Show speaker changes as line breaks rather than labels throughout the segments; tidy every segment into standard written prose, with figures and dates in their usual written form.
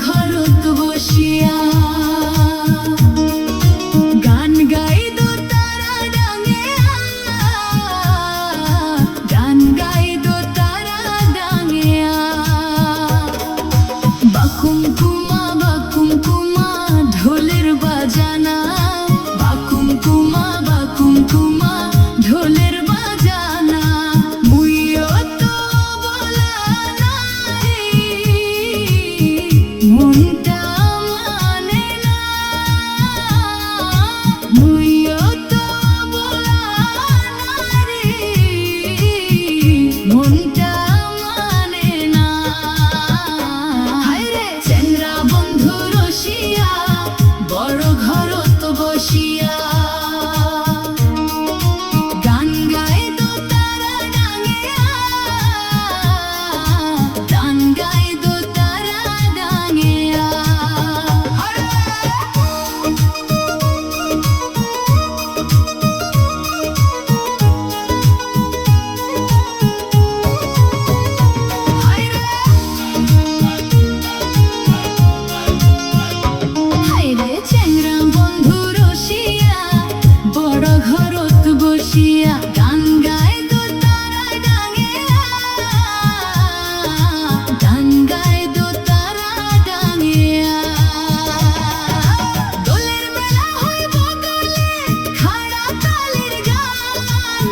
ঘরত বসিয়া গান গাইদ তারা ডাঙিয়া, গান গাইদ তারা ডাঙিয়া। বাকুমকুমা বাকুমকুমা ঢোলের বাজানা, বাকুমকুমা বাকুমকুমা ঢোলের বাজানা। মুইও তো বলা নারী, মনটা মানে না। মুইও তো বলা নারী, মনটা মানে না। হায়রে চেংরা বন্ধু রসিয়া বড় ঘরত বসিয়া গান গাইদ তারা ডাঙিয়া, গান গাইদ তারা ডাঙিয়া। হায়রে চেংরা বন্ধু রসিয়া বড় ঘরত বসিয়া গান গাইদ তারা ডাঙিয়া, গান গাইদ তারা ডাঙিয়া। দোলের বেলা হইব গলে খাড়া তালের গান,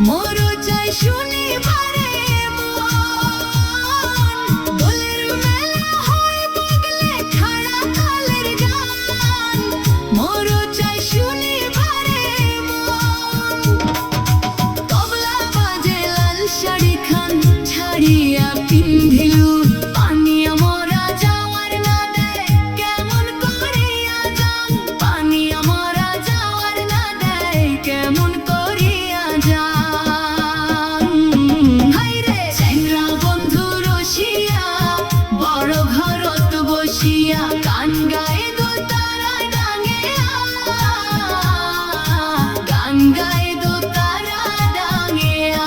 মোরও চাই শুনিবারে মন। দোলের বেলা হইব গলে খাড়া তালের গান, মোরও চাই শুনিবারে মন। তবলা বাজে লাল শাড়ি খান ছাড়িয়া পিন্ধিলু, পানিয়া মোরা যাওয়ার না দেয় কেমন করিয়া যান। পানিয়া মোরা যাওয়ার না দেয় কেমন করিয়া যান। হায়রে চেংরা বন্ধু রসিয়া বড় ঘরত বসিয়া গান গাইদ তারা ডাঙিয়া, গান গাইদ তারা ডাঙিয়া।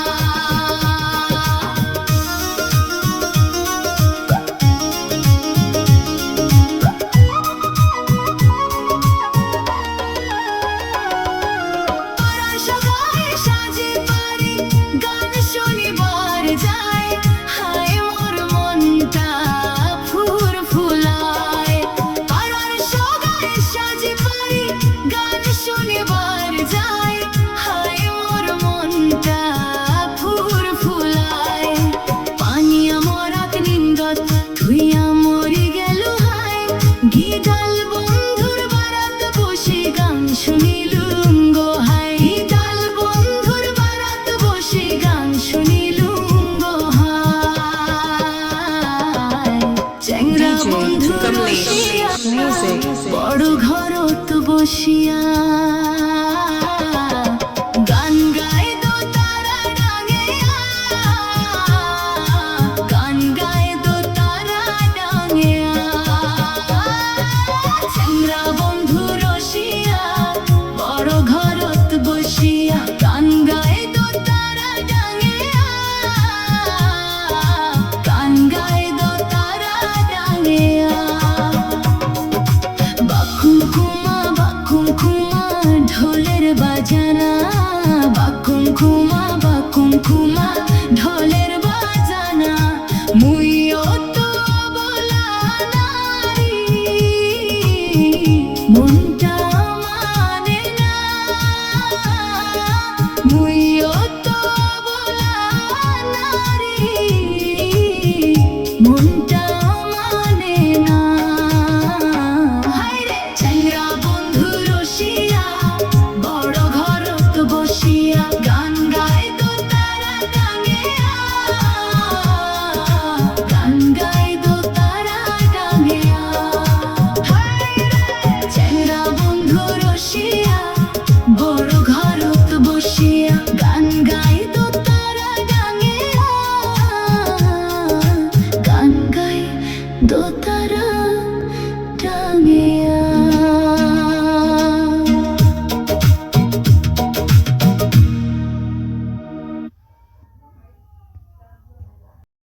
পাড়ার সবাই সাজে পারি গান শুনিবার যায়, হায় মোর মনটা ফুরফুলায়। পাড়ার সবাই সাজে পারি গান শুনিবার যায়, হায় মোর মনটা ফুরফুলায়। পানিয়া মোরাক নিন্দত ধুইয়া মরি গেল হায়, গিদাল বন্ধুর বারাত বসে গান শুনিলুম গো হায়। গিদাল বন্ধুর বারাত বসে গান শুনিলুম গো হায়। চেংরা
DJ
বন্ধু
Kamlesh
রসিয়া
Music.
বড় ঘরত বসিয়া